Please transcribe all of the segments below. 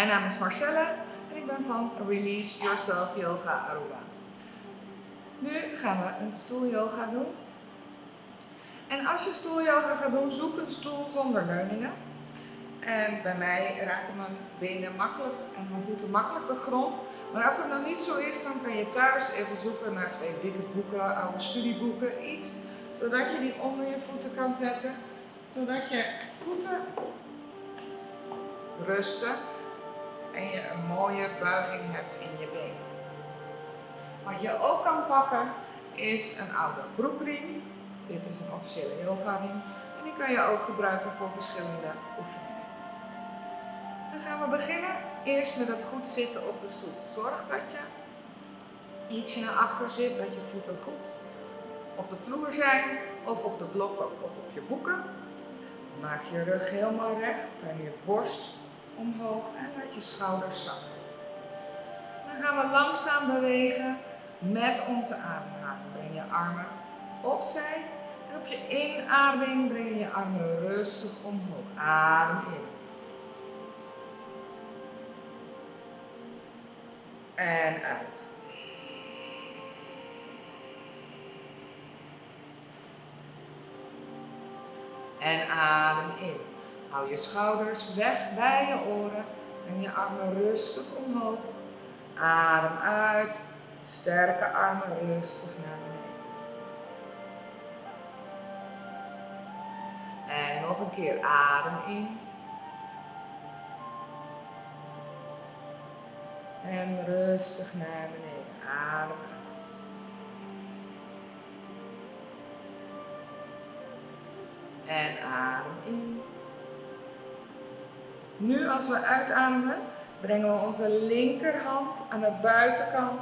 Mijn naam is Marcelle en ik ben van Release Yourself Yoga Aruba. Nu gaan we een stoelyoga doen. En als je stoelyoga gaat doen, zoek een stoel zonder leuningen. En bij mij raken mijn benen makkelijk en mijn voeten makkelijk de grond. Maar als het nog niet zo is, dan kan je thuis even zoeken naar 2 dikke boeken, oude studieboeken, iets. Zodat je die onder je voeten kan zetten. Zodat je voeten rusten en je een mooie buiging hebt in je benen. Wat je ook kan pakken is een oude broekriem. Dit is een officiële yogariem. En die kan je ook gebruiken voor verschillende oefeningen. Dan gaan we beginnen eerst met het goed zitten op de stoel. Zorg dat je ietsje naar achter zit, dat je voeten goed op de vloer zijn, of op de blokken of op je boeken. Maak je rug helemaal recht, breng je borst omhoog en laat je schouders zakken. Dan gaan we langzaam bewegen met onze ademhaling. Breng je armen opzij en op je inademing breng je je armen rustig omhoog. Adem in. En uit. En adem in. Hou je schouders weg bij je oren. Breng je armen rustig omhoog. Adem uit. Sterke armen rustig naar beneden. En nog een keer adem in. En rustig naar beneden. Adem uit. En adem in. Nu als we uitademen, brengen we onze linkerhand aan de buitenkant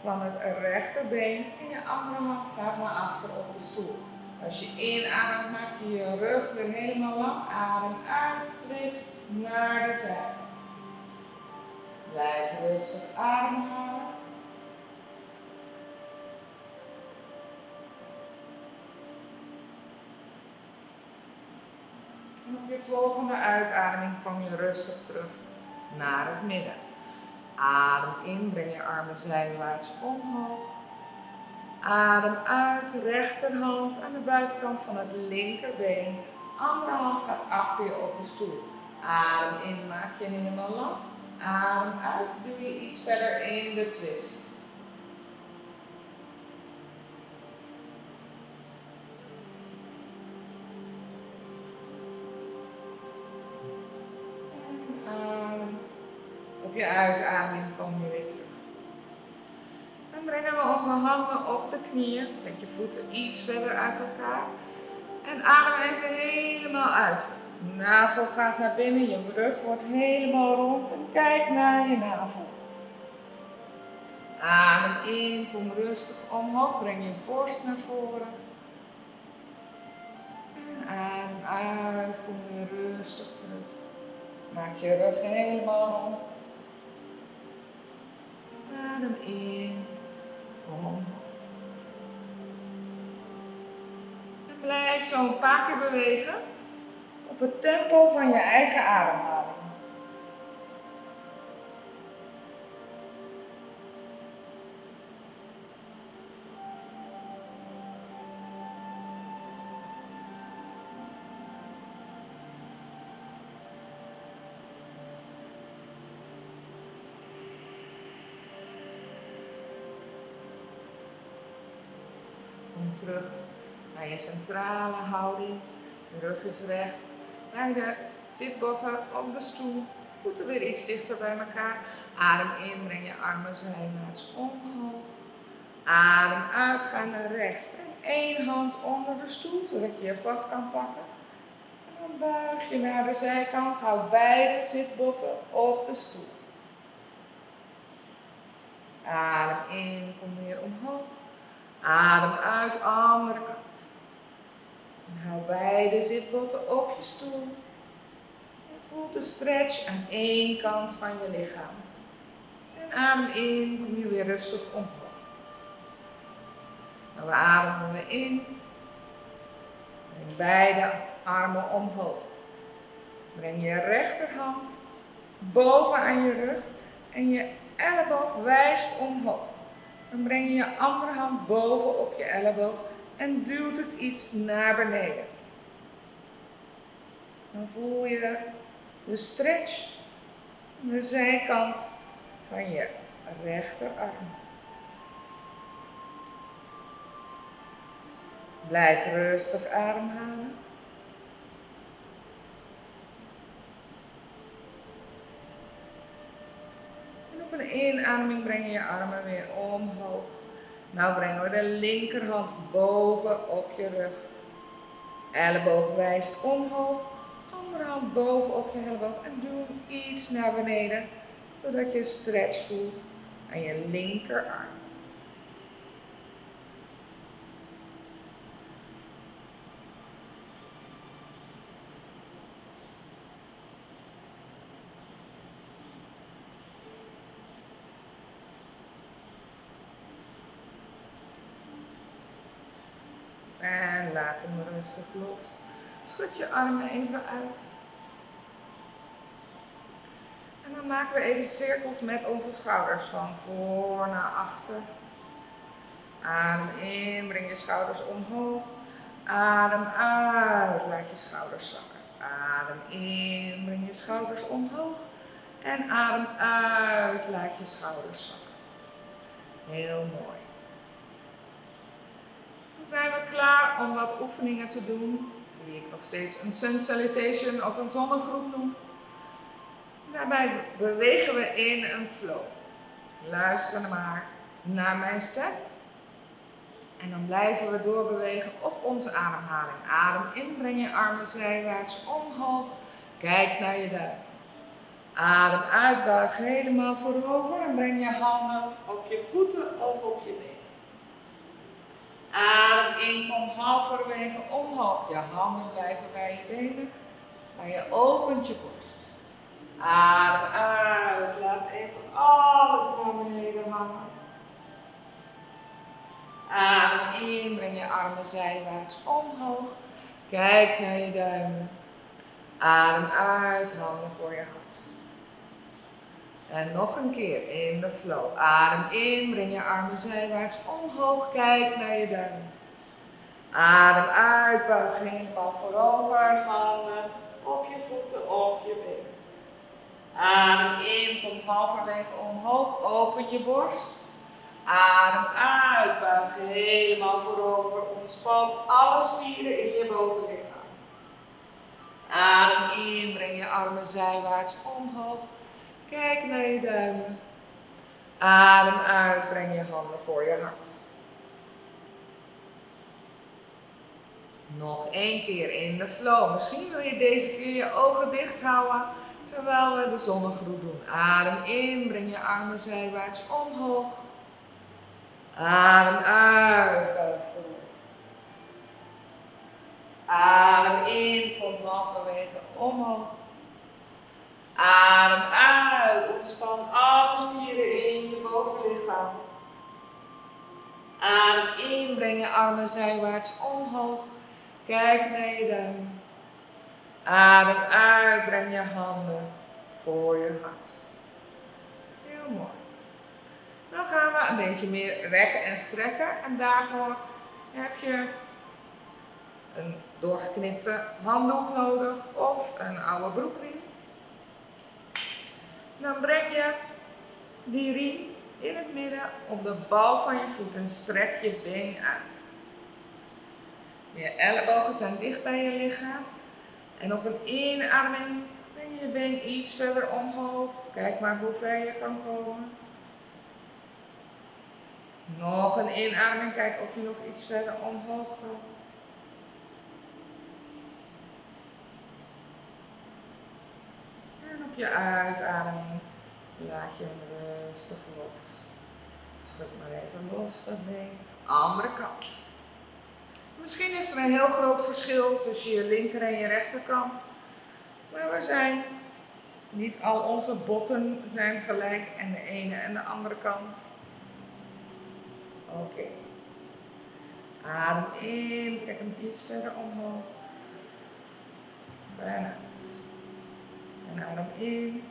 van het rechterbeen en je andere hand gaat naar achter op de stoel. Als je inademt, maak je je rug weer helemaal lang. Adem uit, twist naar de zijkant. Blijf rustig ademhalen. En op je volgende uitademing kom je rustig terug naar het midden. Adem in, breng je armen zijwaarts omhoog. Adem uit, rechterhand aan de buitenkant van het linkerbeen. Andere hand gaat achter je op de stoel. Adem in, maak je helemaal lang. Adem uit, doe je iets verder in de twist. En adem. Op je uitademing kom je weer terug. Dan brengen we onze handen op de knieën. Zet je voeten iets verder uit elkaar. En adem even helemaal uit. Navel gaat naar binnen, je rug wordt helemaal rond en kijk naar je navel. Adem in, kom rustig omhoog, breng je borst naar voren. En adem uit, kom weer rustig terug. Maak je rug helemaal rond. Adem in, kom omhoog. En blijf zo een paar keer bewegen. Op het tempo van je eigen ademhaling. Kom terug naar je centrale houding. De rug is recht. Beide zitbotten op de stoel. Voeten weer iets dichter bij elkaar. Adem in, breng je armen zijwaarts omhoog. Adem uit, ga naar rechts. Breng 1 hand onder de stoel, zodat je je vast kan pakken. En dan buig je naar de zijkant. Hou beide zitbotten op de stoel. Adem in, kom weer omhoog. Adem uit, andere kant. En hou beide zitbotten op je stoel. En voel de stretch aan één kant van je lichaam. En adem in, kom je weer rustig omhoog. En we ademen weer in. Breng beide armen omhoog. Breng je rechterhand boven aan je rug en je elleboog wijst omhoog. Dan breng je je andere hand boven op je elleboog en duwt het iets naar beneden. Dan voel je de stretch aan de zijkant van je rechterarm. Blijf rustig ademhalen. En op een inademing breng je je armen weer omhoog. Nou brengen we de linkerhand boven op je rug. Elleboog wijst omhoog. Andere hand boven op je elleboog en doe iets naar beneden, zodat je stretch voelt aan je linkerarm. En laat hem rustig los. Schud je armen even uit. En dan maken we even cirkels met onze schouders van voor naar achter. Adem in, breng je schouders omhoog. Adem uit, laat je schouders zakken. Adem in, breng je schouders omhoog. En adem uit, laat je schouders zakken. Heel mooi. Dan zijn we klaar om wat oefeningen te doen, die ik nog steeds een sun salutation of een zonnegroet noem. Daarbij bewegen we in een flow. Luister maar naar mijn stem. En dan blijven we doorbewegen op onze ademhaling. Adem in, breng je armen zijwaarts omhoog. Kijk naar je duim. Adem uit, buig helemaal voorover en breng je handen op je voeten of op je benen. Adem in, kom halverwege omhoog. Je handen blijven bij je benen, maar je opent je borst. Adem uit, laat even alles naar beneden hangen. Adem in, breng je armen zijwaarts omhoog. Kijk naar je duimen. Adem uit, handen voor je hart. En nog een keer in de flow. Adem in, breng je armen zijwaarts omhoog. Kijk naar je duimen. Adem uit, buig helemaal voorover. Handen op je voeten of je benen. Adem in, kom halverwege omhoog. Open je borst. Adem uit, buig helemaal voorover. Ontspan alle spieren in je bovenlichaam. Adem in, breng je armen zijwaarts omhoog. Kijk naar je duimen. Adem uit, breng je handen voor je hart. Nog één keer in de flow. Misschien wil je deze keer je ogen dicht houden terwijl we de zonnegroet doen. Adem in, breng je armen zijwaarts omhoog. Adem uit, buig voorover. Adem in, kom halverwege omhoog. Adem uit, ontspan alle spieren in je bovenlichaam. Adem in, breng je armen zijwaarts omhoog. Kijk naar je duim. Adem uit, breng je handen voor je hart. Heel mooi. Dan gaan we een beetje meer rekken en strekken. En daarvoor heb je een doorgeknipte handdoek nodig of een oude broekriem. Dan breng je die riem in het midden op de bal van je voet en strek je been uit. Je ellebogen zijn dicht bij je lichaam. En op een inademing breng je je been iets verder omhoog. Kijk maar hoe ver je kan komen. Nog een inademing, kijk of je nog iets verder omhoog kan. En op je uitademing laat je hem rustig los. Schud maar even los dat been. Andere kant. Misschien is er een heel groot verschil tussen je linker en je rechterkant. Maar we zijn, niet al onze botten zijn gelijk en de ene en de andere kant. Oké. Adem in, trek hem iets verder omhoog. En uit. En adem in.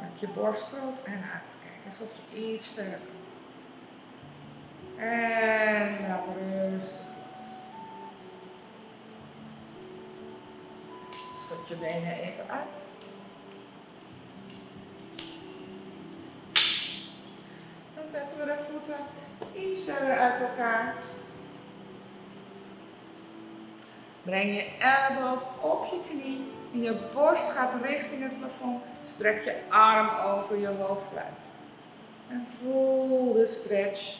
Maak je borst groot en uit. Kijk eens of je iets verder kan. En laat rustig los. Schud je benen even uit. Dan zetten we de voeten iets verder uit elkaar. Breng je elleboog op je knie en je borst gaat richting het plafond. Strek je arm over je hoofd uit. En voel de stretch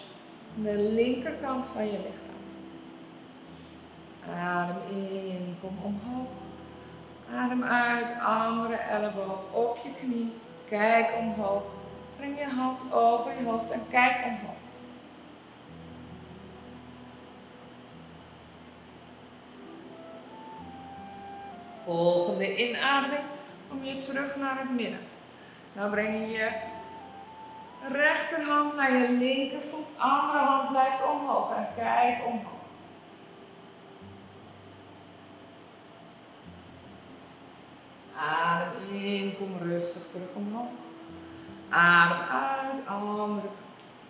aan de linkerkant van je lichaam. Adem in, kom omhoog. Adem uit, andere elleboog op je knie. Kijk omhoog. Breng je hand over je hoofd en kijk omhoog. Volgende inademing kom je terug naar het midden. Nou breng je je rechterhand naar je linkervoet. Andere hand blijft omhoog en kijk omhoog. Adem in, kom rustig terug omhoog. Adem uit, andere kant.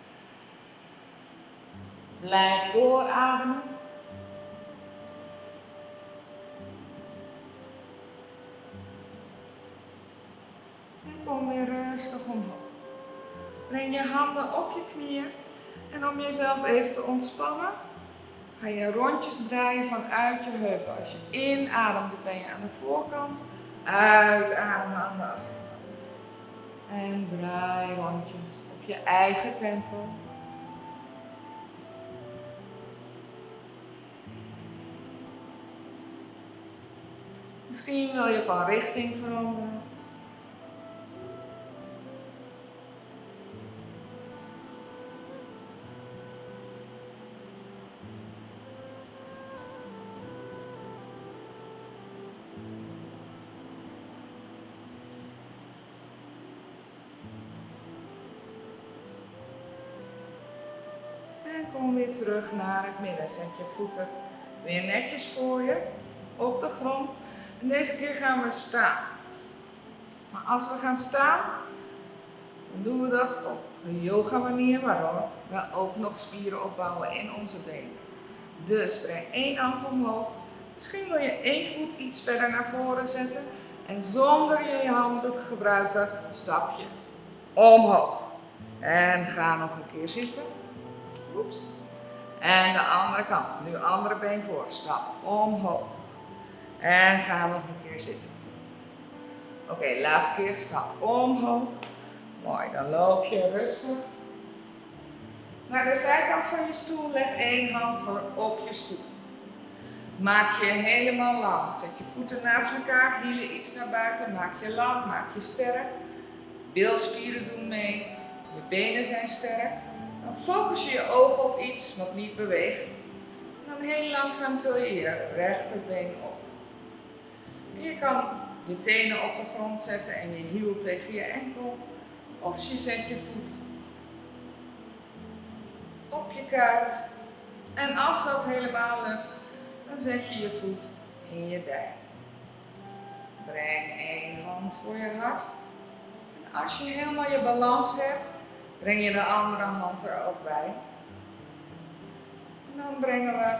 Blijf doorademen. En kom weer rustig omhoog. Breng je handen op je knieën. En om jezelf even te ontspannen, ga je rondjes draaien vanuit je heupen. Als je inademt, ben je aan de voorkant. Uitademen aan de achterkant. En draai rondjes op je eigen tempo. Misschien wil je van richting veranderen. En kom weer terug naar het midden. Zet je voeten weer netjes voor je op de grond. En deze keer gaan we staan. Maar als we gaan staan, dan doen we dat op een yoga manier, waardoor we ook nog spieren opbouwen in onze benen. Dus breng één hand omhoog. Misschien wil je één voet iets verder naar voren zetten. En zonder je handen te gebruiken, stap je omhoog. En ga nog een keer zitten. Oeps. En de andere kant. Nu andere been voor. Stap omhoog. En ga nog een keer zitten. Oké, laatste keer. Stap omhoog. Mooi, dan loop je rustig naar de zijkant van je stoel. Leg één hand voor op je stoel. Maak je helemaal lang. Zet je voeten naast elkaar. Hielen iets naar buiten. Maak je lang. Maak je sterk. Bilspieren doen mee. Je benen zijn sterk. Dan focus je je ogen op iets wat niet beweegt. En dan heel langzaam til je je rechterbeen op. En je kan je tenen op de grond zetten en je hiel tegen je enkel. Of je zet je voet op je kuit. En als dat helemaal lukt, dan zet je je voet in je dij. Breng één hand voor je hart. En als je helemaal je balans hebt, breng je de andere hand er ook bij. En dan brengen we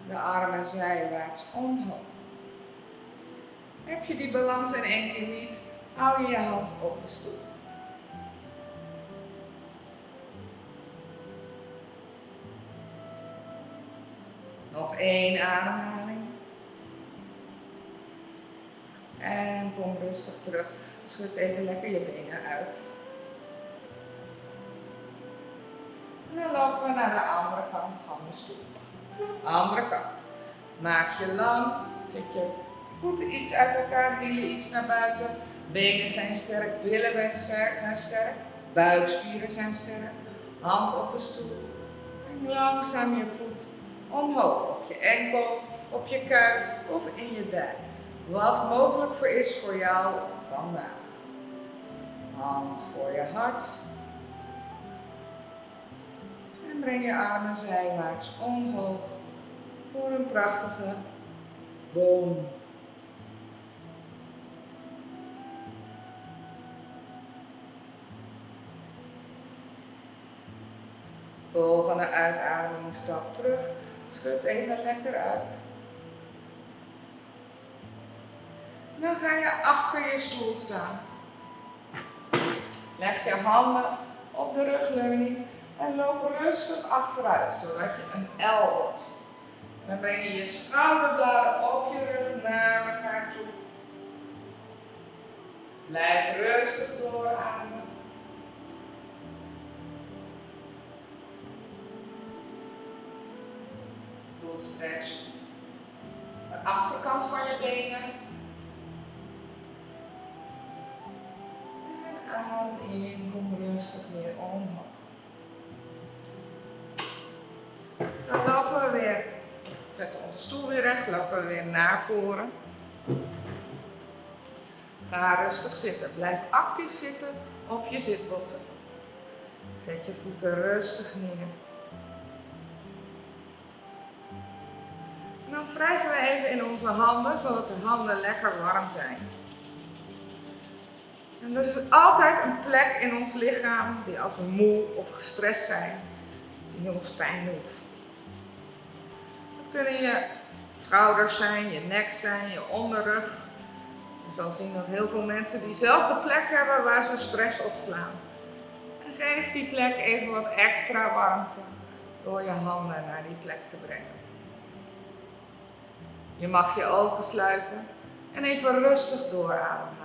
de armen zijwaarts omhoog. Heb je die balans in één keer niet, hou je je hand op de stoel. Nog één ademhaling. En kom rustig terug. Schud even lekker je benen uit. En dan lopen we naar de andere kant van de stoel. Andere kant. Maak je lang. Zet je voeten iets uit elkaar. Hielen iets naar buiten. Benen zijn sterk. Billen zijn sterk. Buikspieren zijn sterk. Hand op de stoel. En langzaam je voet omhoog. Op je enkel, op je kuit of in je dij. Wat mogelijk is voor jou vandaag. Hand voor je hart. En breng je armen zijwaarts omhoog voor een prachtige boom. Volgende uitademing, stap terug. Schud even lekker uit. Dan ga je achter je stoel staan. Leg je handen op de rugleuning en loop rustig achteruit, zodat je een L wordt. Dan breng je je schouderbladen op je rug naar elkaar toe. Blijf rustig doorademen. Voel stretch de achterkant van je benen. En adem in, kom rustig weer omhoog. Dan lopen we weer, zetten onze stoel weer recht, lopen we weer naar voren. Ga rustig zitten. Blijf actief zitten op je zitbotten. Zet je voeten rustig neer. En dan wrijven we even in onze handen, zodat de handen lekker warm zijn. En er is altijd een plek in ons lichaam die als we moe of gestrest zijn, die ons pijn doet. Dat kunnen je schouders zijn, je nek zijn, je onderrug. Je zal zien dat heel veel mensen diezelfde plek hebben waar ze stress opslaan. En geef die plek even wat extra warmte door je handen naar die plek te brengen. Je mag je ogen sluiten en even rustig doorademhalen.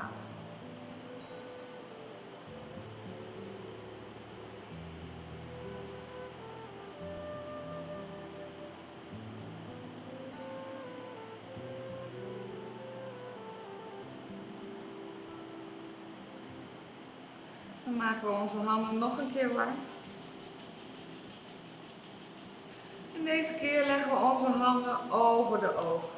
Dan maken we onze handen nog een keer warm. En deze keer leggen we onze handen over de ogen.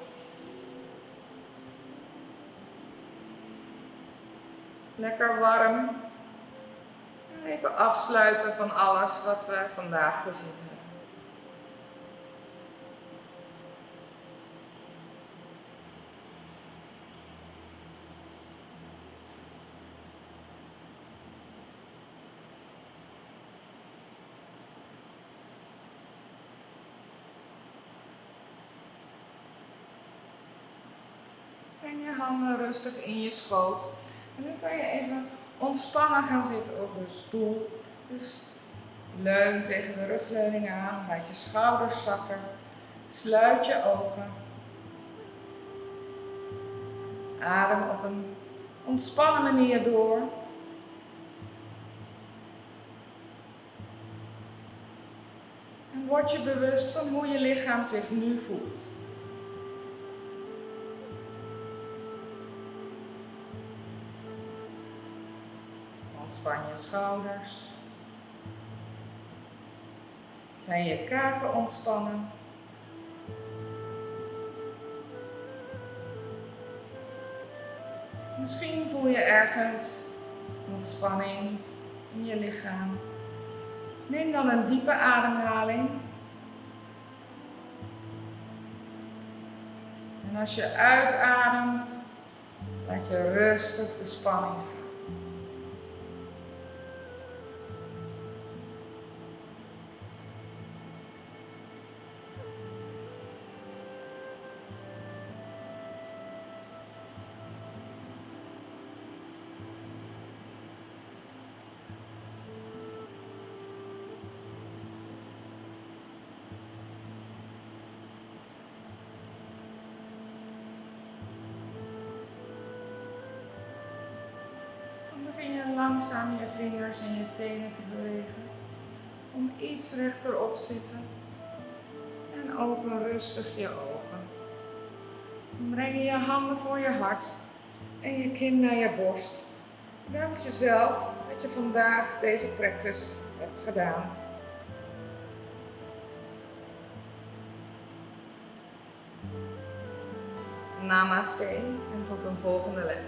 Lekker warm. En even afsluiten van alles wat we vandaag gezien hebben. Breng je handen rustig in je schoot. En nu kan je even ontspannen gaan zitten op de stoel. Dus leun tegen de rugleuning aan. Laat je schouders zakken. Sluit je ogen. Adem op een ontspannen manier door. En word je bewust van hoe je lichaam zich nu voelt. Ontspan je schouders. Zijn je kaken ontspannen? Misschien voel je ergens nog spanning in je lichaam. Neem dan een diepe ademhaling. En als je uitademt, laat je rustig de spanning gaan. Begin je langzaam je vingers en je tenen te bewegen. Om iets rechterop zitten. En open rustig je ogen. Breng je handen voor je hart en je kin naar je borst. Dank jezelf dat je vandaag deze practice hebt gedaan. Namaste en tot een volgende les.